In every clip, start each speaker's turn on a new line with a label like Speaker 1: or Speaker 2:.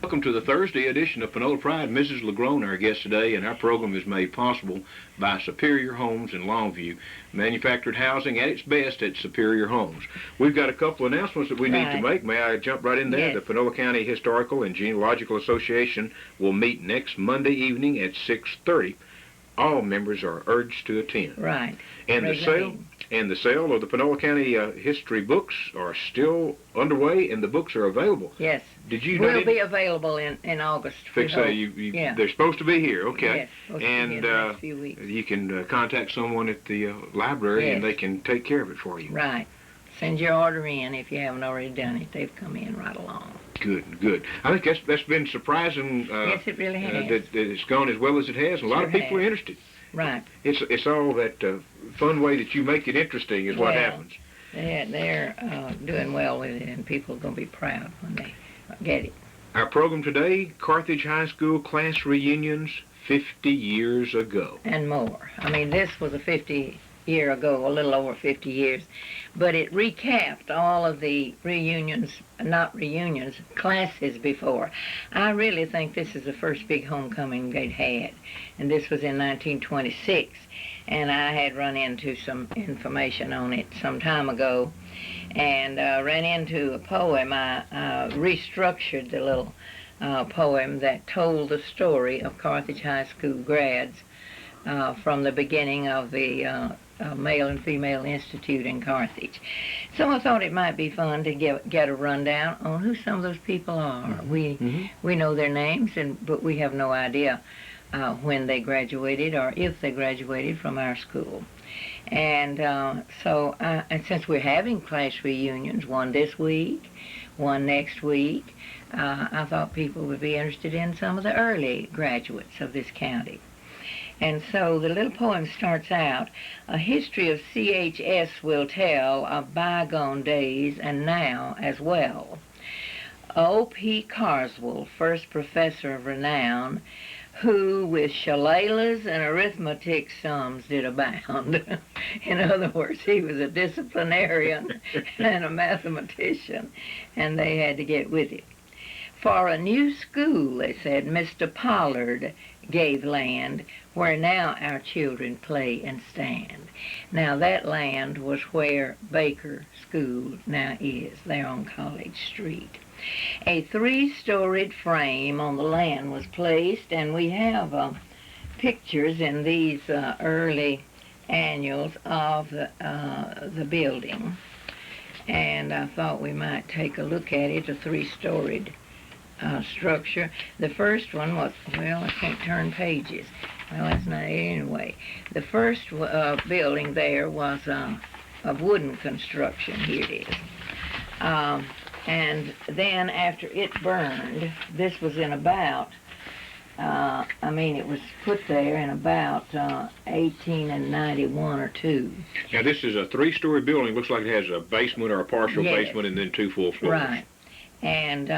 Speaker 1: Welcome to the Thursday edition of Panola Pride. Mrs. LaGrone, our guest today, and our program is made possible by Superior Homes in Longview. Manufactured housing at its best at Superior Homes. We've got a couple of announcements that we need to make. May I jump right in there?
Speaker 2: Yes.
Speaker 1: The Panola County Historical and Genealogical Association will meet next Monday evening at 6:30. All members are urged to attend.
Speaker 2: Right.
Speaker 1: And the sale of the Panola County history books are still underway, and the books are available.
Speaker 2: Yes.
Speaker 1: Did you
Speaker 2: will be available in August.
Speaker 1: Yeah. They're supposed to be here. Okay.
Speaker 2: Yes,
Speaker 1: and
Speaker 2: in the next few weeks.
Speaker 1: You can contact someone at the library, and they can take care of it for you.
Speaker 2: Right. Send your order in if you haven't already done it. They've come in right along.
Speaker 1: Good. I think that's been surprising.
Speaker 2: Yes, it really has.
Speaker 1: That it's gone as well as it has. A lot of people are interested.
Speaker 2: Right.
Speaker 1: It's all that fun way that you make it interesting is what happens.
Speaker 2: They're doing well with it, and people are going to be proud when they get it.
Speaker 1: Our program today, Carthage High School class reunions 50 years ago.
Speaker 2: And more. I mean, this was a 50-year ago, a little over 50 years, but it recapped all of the classes before. I really think this is the first big homecoming they'd had, and this was in 1926, and I had run into some information on it some time ago, and ran into a poem. I restructured the little poem that told the story of Carthage High School grads from the beginning of the Male and Female Institute in Carthage. So I thought it might be fun to get a rundown on who some of those people are. We know their names, but we have no idea when they graduated or if they graduated from our school. And and since we're having class reunions, one this week, one next week, I thought people would be interested in some of the early graduates of this county. And so the little poem starts out, a history of CHS will tell of bygone days and now as well. O.P. Carswell, first professor of renown, who with shillelaghs and arithmetic sums did abound. In other words, he was a disciplinarian and a mathematician, and they had to get with it. For a new school, they said, Mr. Pollard gave land where now our children play and stand. Now that land was where Baker School now is, there on College Street. A 3-storied frame on the land was placed, and we have pictures in these early annuals of the building. And I thought we might take a look at it, a 3-storied structure. The first one was, well, I can't turn pages. Well, that's not it anyway. The first building there was of wooden construction. Here it is. And then after it burned, this was in about, it was put there in about 1891 or 2.
Speaker 1: Now, this is a 3-story building. Looks like it has a basement or a partial basement and then 2 full floors.
Speaker 2: Right. And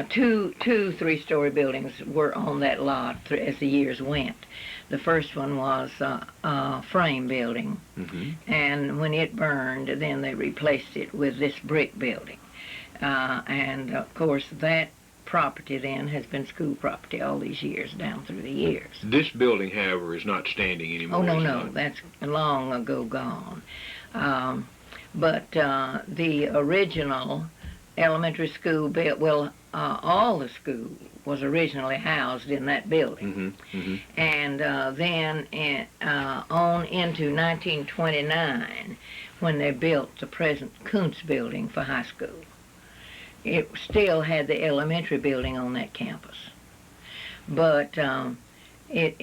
Speaker 2: two 3-story buildings were on that lot as the years went. The first one was a frame building, and when it burned, then they replaced it with this brick building. And of course, that property then has been school property all these years, down through the years.
Speaker 1: This building, however, is not standing anymore.
Speaker 2: Oh, no, that's long ago gone. But the original elementary school built, all the school was originally housed in that building. And then on into 1929, when they built the present Kuntz building for high school. It still had the elementary building on that campus. But it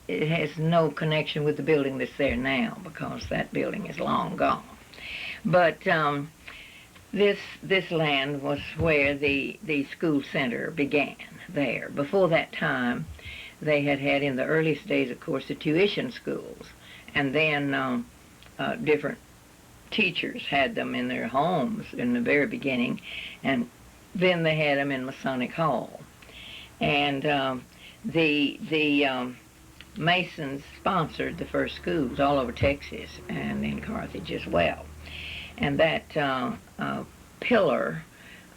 Speaker 2: has no connection with the building that's there now, because that building is long gone. But this land was where the school center began there. Before that time, they had in the earliest days, of course, the tuition schools, and then different teachers had them in their homes in the very beginning, and then they had them in Masonic Hall. And the Masons sponsored the first schools all over Texas and in Carthage as well. And that pillar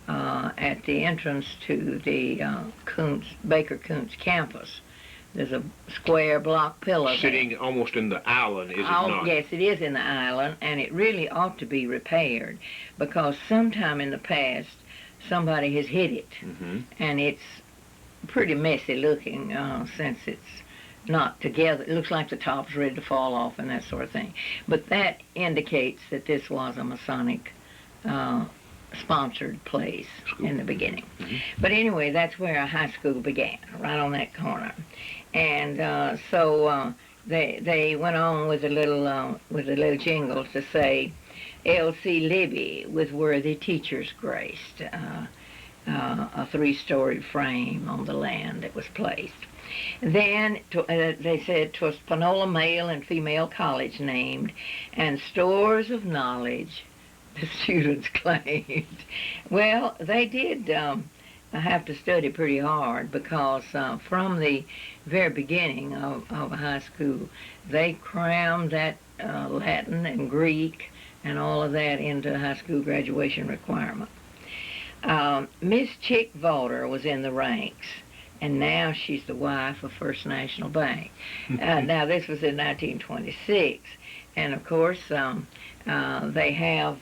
Speaker 2: at the entrance to the Baker Kuntz campus. There's a square block pillar
Speaker 1: Sitting
Speaker 2: there.
Speaker 1: almost in the island, is it not?
Speaker 2: Yes, it is in the island, and it really ought to be repaired because sometime in the past somebody has hit it, and it's pretty messy looking since it's not together. It looks like the top's ready to fall off and that sort of thing. But that indicates that this was a Masonic sponsored place in the beginning. But anyway, that's where our high school began, right on that corner. And so they went on with a little jingle to say, L.C. Libby with worthy teachers graced, a three-storied frame on the land that was placed. Then they said 'twas Panola male and female college named, and stores of knowledge the students claimed. Well, they did have to study pretty hard because from the very beginning of high school, they crammed that Latin and Greek and all of that into high school graduation requirement. Miss Chick Voter was in the ranks, and now she's the wife of First National Bank. Now, this was in 1926, and of course, they have,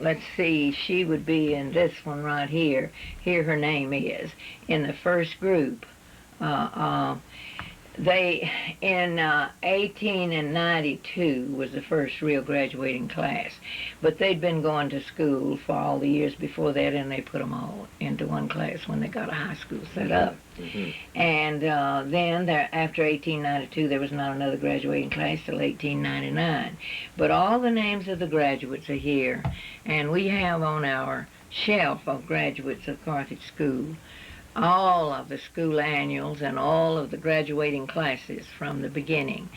Speaker 2: let's see, she would be in this one right here. Here her name is. In the first group, they, in 1892 was the first real graduating class. But they'd been going to school for all the years before that, and they put them all into one class when they got a high school set up. And then, after 1892, there was not another graduating class till 1899. But all the names of the graduates are here, and we have on our shelf of graduates of Carthage School all of the school annuals and all of the graduating classes from the beginning.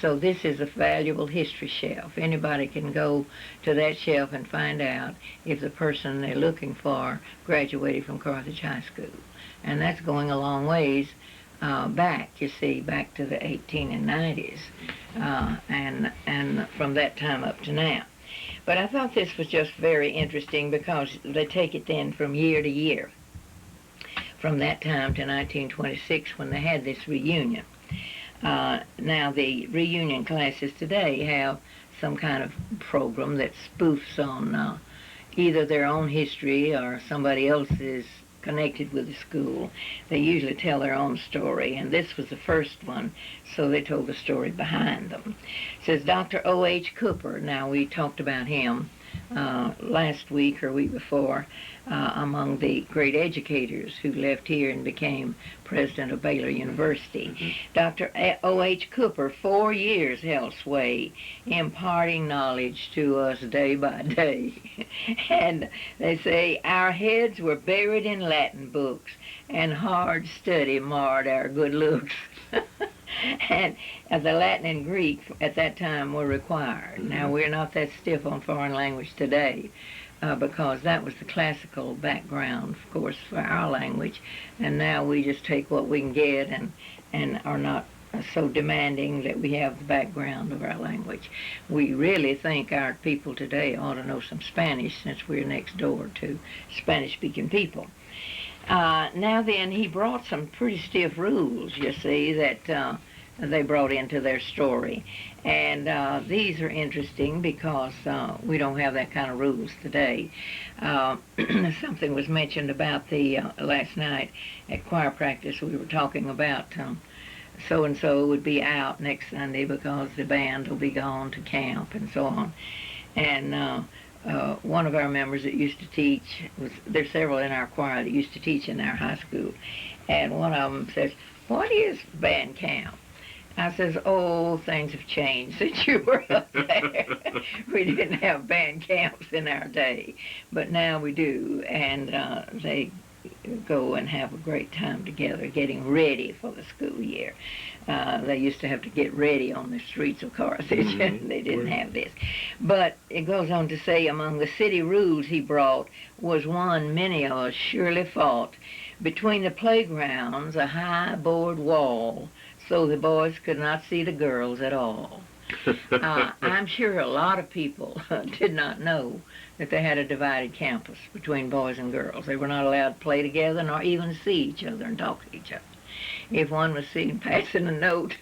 Speaker 2: So this is a valuable history shelf. Anybody can go to that shelf and find out if the person they're looking for graduated from Carthage High School. And that's going a long ways back, you see, back to the 1890s, and from that time up to now. But I thought this was just very interesting because they take it then from year to year, from that time to 1926 when they had this reunion. Now the reunion classes today have some kind of program that spoofs on either their own history or somebody else's connected with the school. They usually tell their own story, and this was the first one, so they told the story behind them. It says Dr. O.H. Cooper. Now, we talked about him last week or week before, among the great educators who left here and became president of Baylor University. Dr. O.H. Cooper, 4 years held sway, imparting knowledge to us day by day. And they say, our heads were buried in Latin books, and hard study marred our good looks. And the Latin and Greek at that time were required. Now, we're not that stiff on foreign language today because that was the classical background, of course, for our language. And now we just take what we can get and are not so demanding that we have the background of our language. We really think our people today ought to know some Spanish since we're next door to Spanish-speaking people. Now then, he brought some pretty stiff rules, you see, that they brought into their story. And these are interesting because we don't have that kind of rules today. Something was mentioned about the last night at choir practice. We were talking about so-and-so would be out next Sunday because the band will be gone to camp and so on. And one of our members that used to teach, there's several in our choir that used to teach in our high school, and one of them says, what is band camp? I says, oh, things have changed since you were up there. We didn't have band camps in our day, but now we do, and they go and have a great time together getting ready for the school year. They used to have to get ready on the streets of Carthage, and they didn't have this. But it goes on to say, among the city rules he brought was one many of us surely fought. Between the playgrounds, a high board wall, so the boys could not see the girls at all. I'm sure a lot of people did not know that they had a divided campus between boys and girls. They were not allowed to play together nor even see each other and talk to each other. If one was seen passing a note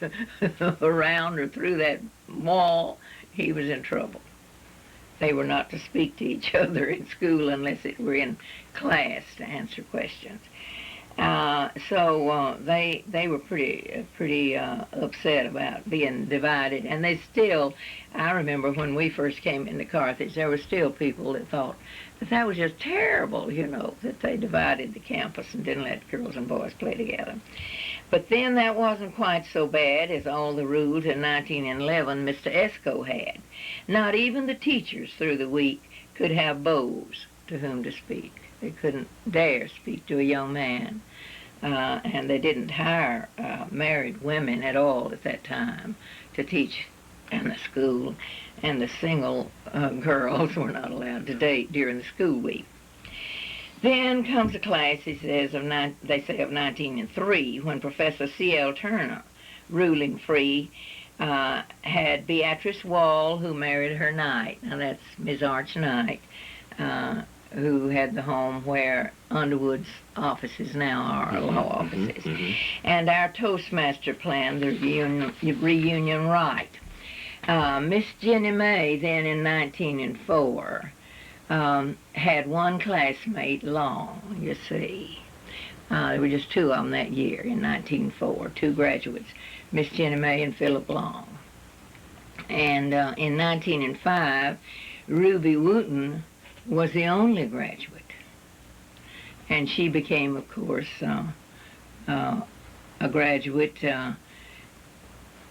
Speaker 2: around or through that wall, he was in trouble. They were not to speak to each other in school unless it were in class to answer questions. So they were pretty upset about being divided, and they still. I remember when we first came into Carthage, there were still people that thought that was just terrible, that they divided the campus and didn't let girls and boys play together. But then that wasn't quite so bad as all the rules in 1911 Mr. Esco had. Not even the teachers through the week could have beaux to whom to speak. They couldn't dare speak to a young man, and they didn't hire married women at all at that time to teach in the school, and the single girls were not allowed to date during the school week. Then comes a class, they say, of 1903, when Professor C.L. Turner, ruling free, had Beatrice Wall, who married her Knight. Now that's Miss Arch Knight, who had the home where Underwood's offices now are, law offices. And our Toastmaster plan, the reunion right. Miss Jenny May, then in 1904, had one classmate, Long, you see. There were just two of them that year in 1904, two graduates, Miss Jenny May and Philip Long. And in 1905, Ruby Wooten was the only graduate. And she became, of course, a graduate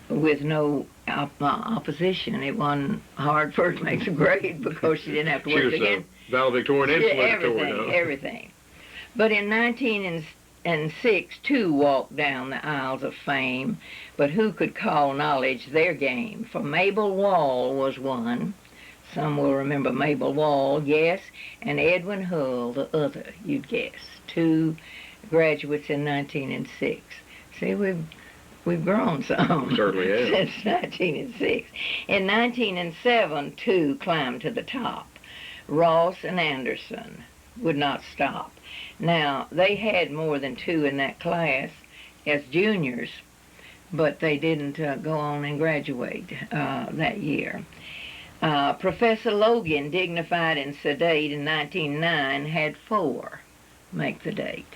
Speaker 2: with no opposition. It wasn't hard for her to make the grade because she didn't have to work again.
Speaker 1: Valedictorian and salutatorian.
Speaker 2: Everything. But in 1906, two walked down the aisles of fame, but who could call knowledge their game? For Mabel Wall was one. Some will remember Mabel Wall, yes, and Edwin Hull, the other, you'd guess. Two graduates in 1906. See, we've grown some.
Speaker 1: Certainly have.
Speaker 2: Since 1906. In 1907, two climbed to the top. Ross and Anderson would not stop. Now, they had more than two in that class as juniors, but they didn't go on and graduate that year. Professor Logan, dignified and sedate in 1909, had four make the date.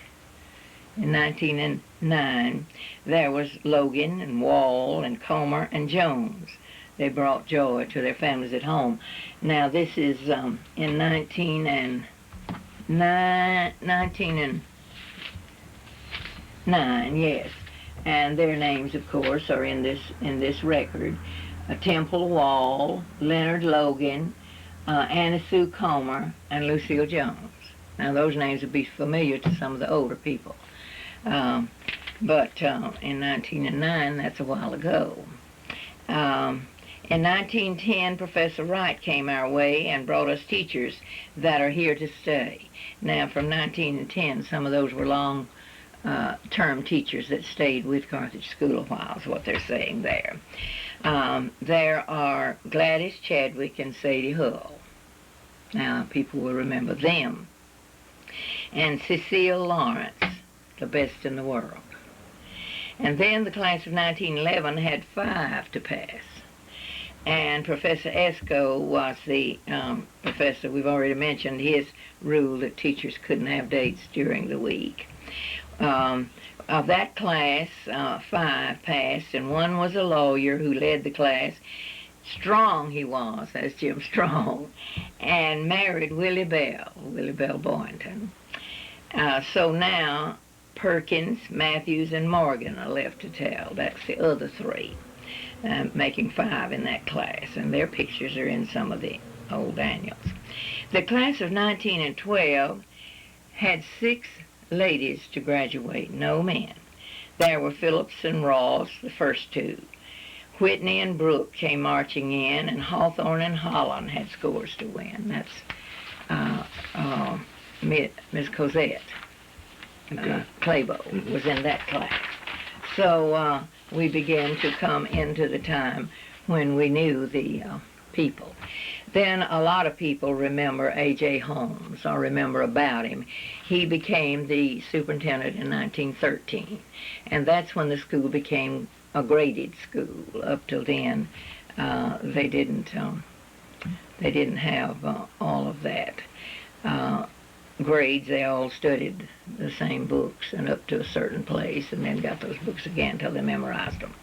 Speaker 2: In 1909, there was Logan and Wall and Comer and Jones. They brought joy to their families at home. Now, this is in 1909, yes. And their names, of course, are in this record. Temple Wall, Leonard Logan, Anna Sue Comer, and Lucille Jones. Now, those names would be familiar to some of the older people. But in 1909, that's a while ago. In 1910, Professor Wright came our way and brought us teachers that are here to stay. Now, from 1910, some of those were long-term teachers that stayed with Carthage School a while, is what they're saying there. There are Gladys Chadwick and Sadie Hull. Now, people will remember them. And Cecile Lawrence, the best in the world. And then the class of 1911 had 5 to pass. And Professor Esco was the professor. We've already mentioned his rule that teachers couldn't have dates during the week. Of that class, 5 passed, and one was a lawyer who led the class. Strong he was, as Jim Strong, and married Willie Bell Boynton. So now Perkins, Matthews, and Morgan are left to tell. That's the other 3, making 5 in that class, and their pictures are in some of the old annuals. The class of 1912 had 6 ladies to graduate, no men. There were Phillips and Ross, the first 2. Whitney and Brooke came marching in, and Hawthorne and Holland had scores to win. That's Miss Cosette. Claybo was in that class. So we began to come into the time when we knew the people. Then a lot of people remember A.J. Holmes, or remember about him. He became the superintendent in 1913, and that's when the school became a graded school. Up till then, they didn't have all of that grades. They all studied the same books and up to a certain place, and then got those books again till they memorized them.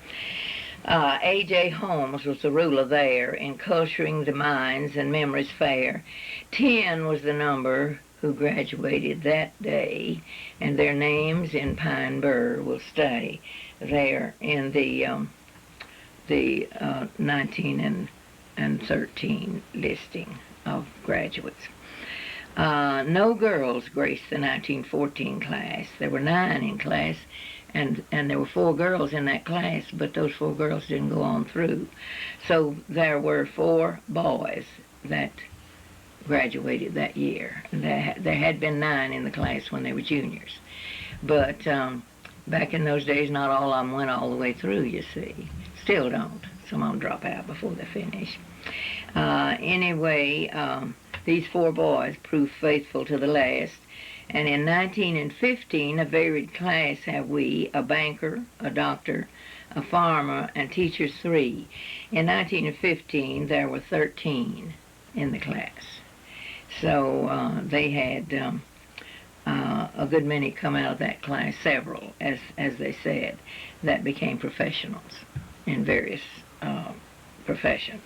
Speaker 2: A.J. Holmes was the ruler there in culturing the minds and memories fair. 10 was the number who graduated that day, and their names in Pine Burr will stay there in the 19 and 13 listing of graduates. No girls graced the 1914 class. There were 9 in class, and there were 4 girls in that class, but those 4 girls didn't go on through. So there were 4 boys that graduated that year. There had been 9 in the class when they were juniors. But back in those days, not all of them went all the way through, you see. Still don't. Some of them drop out before they finish. Anyway, these 4 boys proved faithful to the last. And in 19 and 15, a varied class have we: a banker, a doctor, a farmer, and teachers 3. In 19 and 15, there were 13 in the class. So they had a good many come out of that class, several, as they said, that became professionals in various professions.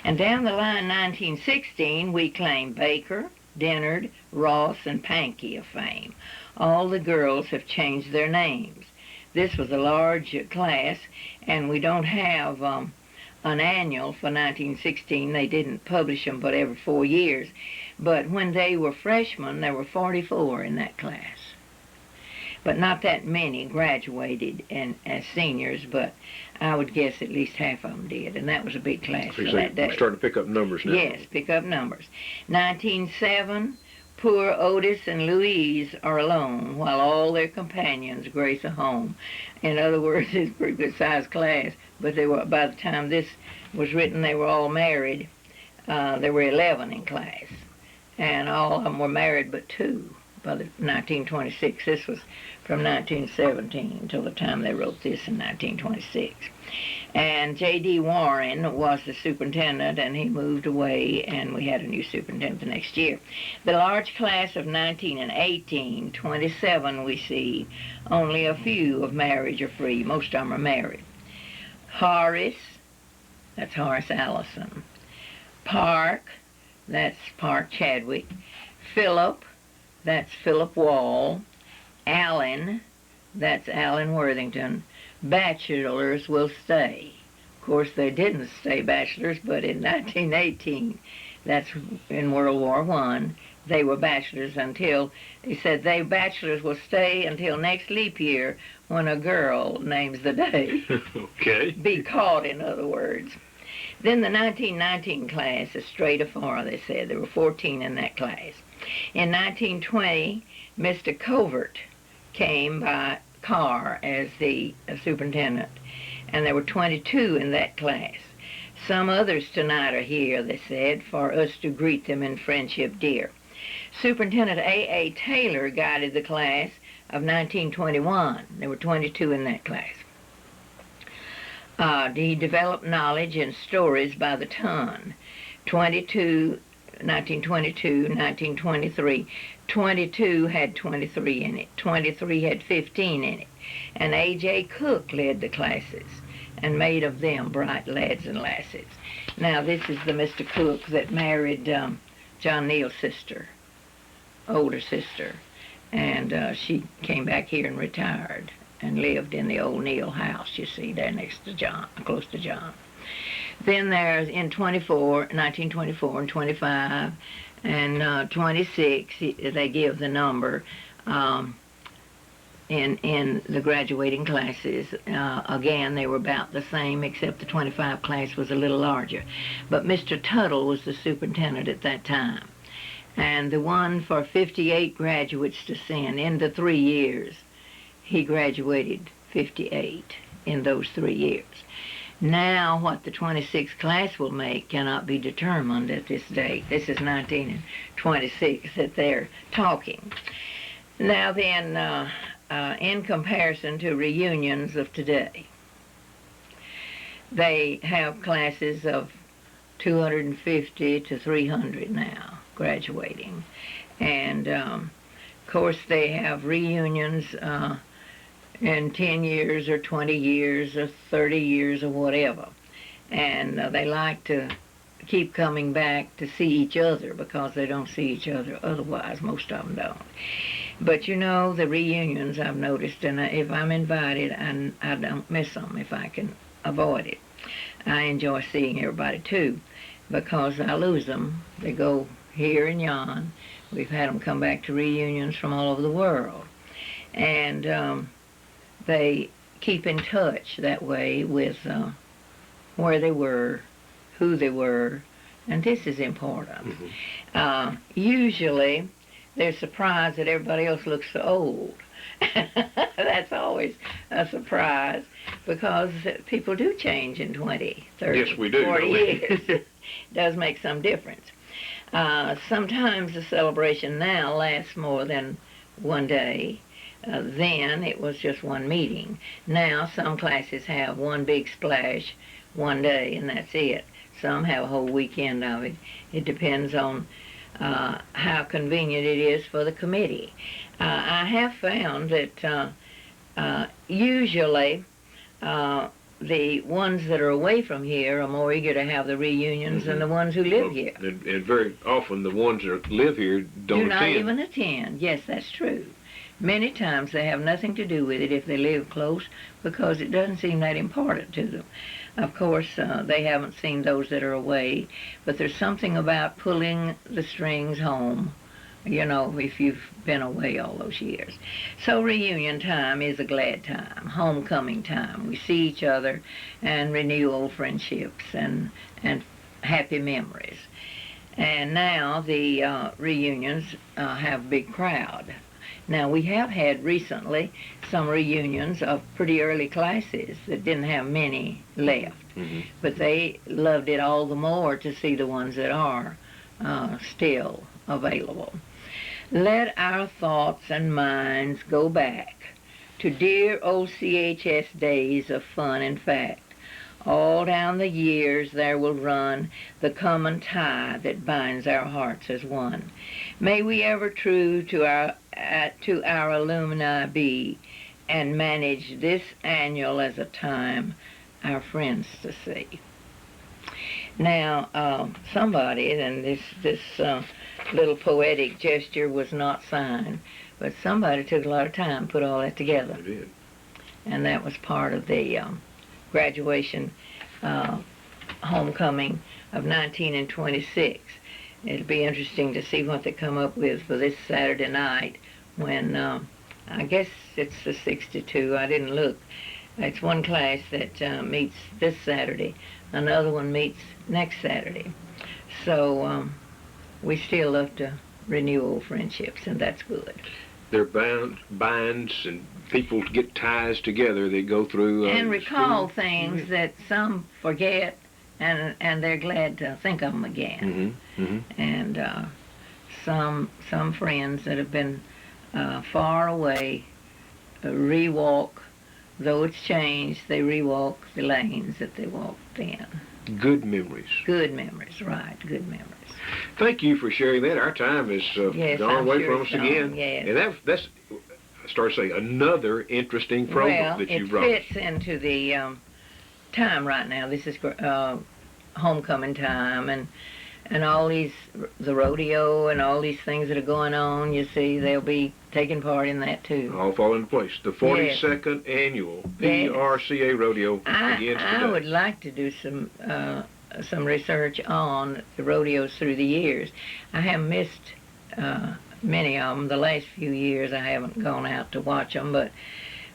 Speaker 2: And down the line, 1916, we claim Baker, Dennard, Ross, and Pankey of fame. All the girls have changed their names. This was a large class, and we don't have an annual for 1916. They didn't publish them but every 4 years. But when they were freshmen, there were 44 in that class. But not that many graduated as seniors, but I would guess at least half of them did, and that was a big class for that day.
Speaker 1: We're starting to pick up numbers now.
Speaker 2: Yes, pick up numbers. 1907, poor Otis and Louise are alone, while all their companions grace a home. In other words, it's a pretty good-sized class, but they were, by the time this was written, they were all married. There were 11 in class, and all of them were married but 2 by the 1926. This was from 1917 until the time they wrote this in 1926. And J.D. Warren was the superintendent, and he moved away, and we had a new superintendent the next year. The large class of 19 and 18, 27 we see, only a few of marriage are free. Most of them are married. Horace, that's Horace Allison. Park, that's Park Chadwick. Philip, that's Philip Wall. Allen, that's Allen Worthington. Bachelors will stay. Of course, they didn't stay bachelors, but in 1918, that's in World War I, they were bachelors until, they said bachelors will stay until next leap year when a girl names the day.
Speaker 1: Okay.
Speaker 2: Be caught, in other words. Then the 1919 class is straight afar, they said. There were 14 in that class. In 1920, Mr. Covert came by car as the superintendent, and there were 22 in that class. Some others tonight are here, they said, for us to greet them in friendship dear. Superintendent A.A. Taylor guided the class of 1921. There were 22 in that class. He developed knowledge and stories by the ton. 1922, 1923. 22 had 23 in it. 23 had 15 in it. And A.J. Cook led the classes and made of them bright lads and lasses. Now, this is the Mr. Cook that married John Neal's sister, older sister. And she came back here and retired and lived in the old Neal house, you see, there next to John, close to John. Then there's in 1924 and 25 and 26, they give the number in the graduating classes. Again, they were about the same, except the 25 class was a little larger. But Mr. Tuttle was the superintendent at that time. And the one for 58 graduates to send in the 3 years, he graduated 58 in those 3 years. Now, what the 26th class will make cannot be determined at this date. This is 1926 that they're talking. Now then, in comparison to reunions of today, they have classes of 250 to 300 now graduating. And, of course, they have reunions in 10 years or 20 years or 30 years or whatever. And they like to keep coming back to see each other because they don't see each other otherwise. Most of them don't. But you know, the reunions I've noticed, and if I'm invited, I don't miss them if I can avoid it. I enjoy seeing everybody too, because I lose them. They go here and yon. We've had them come back to reunions from all over the world. And they keep in touch that way with where they were, who they were, and this is important. Mm-hmm. Usually, they're surprised that everybody else looks so old. That's always a surprise, because people do change in 20, 30,
Speaker 1: yes, we do,
Speaker 2: 40 years. It does make some difference. Sometimes the celebration now lasts more than one day. Then it was just one meeting. Now some classes have one big splash one day and that's it. Some have a whole weekend of it. It depends on how convenient it is for the committee. I have found that usually the ones that are away from here are more eager to have the reunions mm-hmm. than the ones who live here.
Speaker 1: And very often the ones that live here do
Speaker 2: not even attend. Yes, that's true. Many times they have nothing to do with it if they live close, because it doesn't seem that important to them. Of course, they haven't seen those that are away, but there's something about pulling the strings home, you know, if you've been away all those years. So reunion time is a glad time, homecoming time. We see each other and renew old friendships and happy memories. And now the reunions have a big crowd. Now, we have had recently some reunions of pretty early classes that didn't have many left, mm-hmm. but they loved it all the more to see the ones that are still available. Let our thoughts and minds go back to dear old CHS days of fun and fact. All down the years there will run the common tie that binds our hearts as one. May we ever true to our alumni be, and manage this annual as a time our friends to see. Now, somebody, and this little poetic gesture was not signed, but somebody took a lot of time to put all that together.
Speaker 1: They did.
Speaker 2: And that was part of the graduation homecoming of 1926. It'll be interesting to see what they come up with for this Saturday night when, I guess it's the 62, I didn't look. It's one class that meets this Saturday, another one meets next Saturday. So we still love to renew old friendships, and that's good.
Speaker 1: They're binds and people get ties together. They go through
Speaker 2: and recall
Speaker 1: school.
Speaker 2: Things mm-hmm. that some forget, and they're glad to think of them again. Mm-hmm. Mm-hmm. And some friends that have been far away rewalk, though it's changed, they rewalk the lanes that they walked then.
Speaker 1: Good memories.
Speaker 2: Good memories, right, good memories.
Speaker 1: Thank you for sharing that. Our time is gone away from us again.
Speaker 2: Yes.
Speaker 1: And that's, I started saying, another interesting program that you brought.
Speaker 2: Well, it fits into the time right now. This is homecoming time, and all these, the rodeo and all these things that are going on, you see, they'll be taking part in that too.
Speaker 1: All fall into place. The 42nd annual PRCA rodeo begins today.
Speaker 2: I would like to do some research on the rodeos through the years. I have missed many of them. The last few years I haven't gone out to watch them, but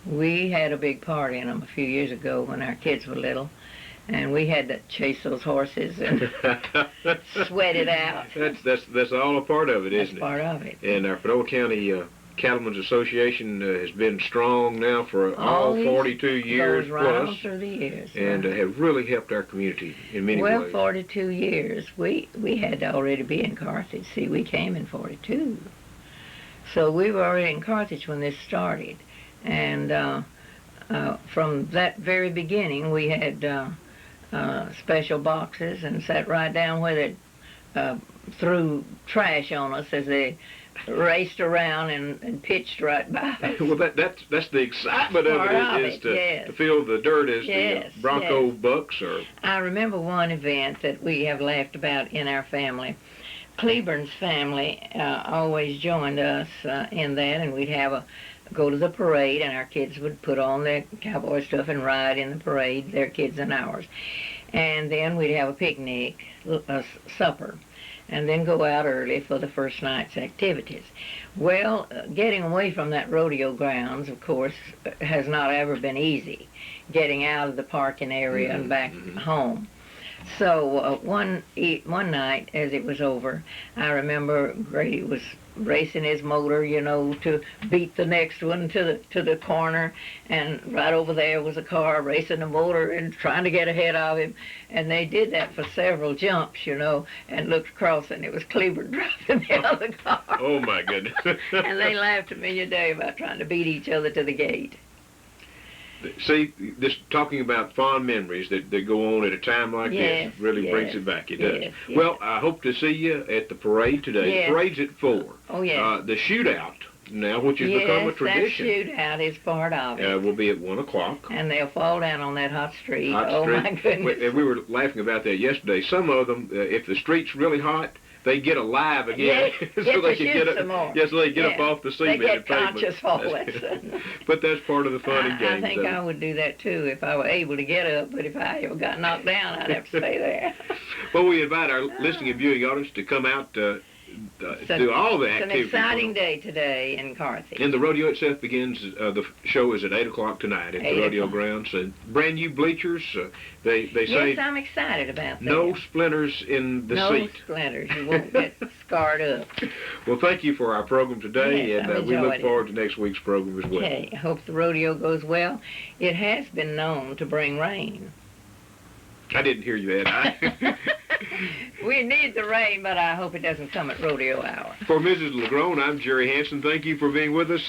Speaker 2: we had a big part in them a few years ago when our kids were little, and we had to chase those horses and sweat it out.
Speaker 1: That's all a part of it, isn't it?
Speaker 2: That's part of it.
Speaker 1: And our Panola County Cattlemen's Association has been strong now for all
Speaker 2: Always
Speaker 1: 42 years
Speaker 2: goes right on
Speaker 1: plus,
Speaker 2: through the years.
Speaker 1: and have really helped our community in many
Speaker 2: Well,
Speaker 1: ways.
Speaker 2: 42 years. We had to already be in Carthage. See, we came in 42. So we were already in Carthage when this started. And from that very beginning, we had special boxes and sat right down where they threw trash on us as they raced around and pitched right by us.
Speaker 1: Well, that's the excitement of it, is to feel the dirt as the Bronco bucks. Or
Speaker 2: I remember one event that we have laughed about in our family. Cleburne's family always joined us in that, and we'd go to the parade, and our kids would put on their cowboy stuff and ride in the parade, their kids and ours. And then we'd have a picnic, a supper, and then go out early for the first night's activities. Well, getting away from that rodeo grounds, of course, has not ever been easy, getting out of the parking area and back home. So one night, as it was over, I remember Grady was racing his motor, to beat the next one to the corner, and right over there was a car racing the motor and trying to get ahead of him, and they did that for several jumps, and looked across, and it was Cleburne driving the other car.
Speaker 1: Oh my goodness!
Speaker 2: And they laughed at me a day about trying to beat each other to the gate.
Speaker 1: See, this talking about fond memories that go on at a time like this really brings it back. It does.
Speaker 2: Yes.
Speaker 1: Well, I hope to see you at the parade today.
Speaker 2: Yes.
Speaker 1: The parade's at 4.
Speaker 2: Oh, yes.
Speaker 1: The shootout now, which has become a tradition.
Speaker 2: Yes, that shootout is part of it.
Speaker 1: Will be at 1 o'clock.
Speaker 2: And they'll fall down on that hot street.
Speaker 1: My goodness. And we were laughing about that yesterday. Some of them, if the street's really hot, they get alive again, so they can get up. Yes, so they get up off the cement.
Speaker 2: They get conscious falling.
Speaker 1: But that's part of the fun and games.
Speaker 2: I think I would do that too if I were able to get up. But if I ever got knocked down, I'd have to stay there.
Speaker 1: Well, we invite our listening and viewing audience to come out to do all the activities.
Speaker 2: It's an exciting day today in Carthage.
Speaker 1: And the rodeo itself begins. The show is at 8 o'clock tonight at the rodeo grounds. And brand new bleachers. They say.
Speaker 2: Yes, I'm excited about that.
Speaker 1: No splinters in the seat.
Speaker 2: No splinters. You won't get scarred up.
Speaker 1: Well, thank you for our program today,
Speaker 2: Yes,
Speaker 1: and we look forward to next week's program as well.
Speaker 2: Okay, I hope the rodeo goes well. It has been known to bring rain.
Speaker 1: I didn't hear you, Ed.
Speaker 2: We need the rain, but I hope it doesn't come at rodeo hour.
Speaker 1: For Mrs. LeGrone, I'm Jerry Hansen. Thank you for being with us.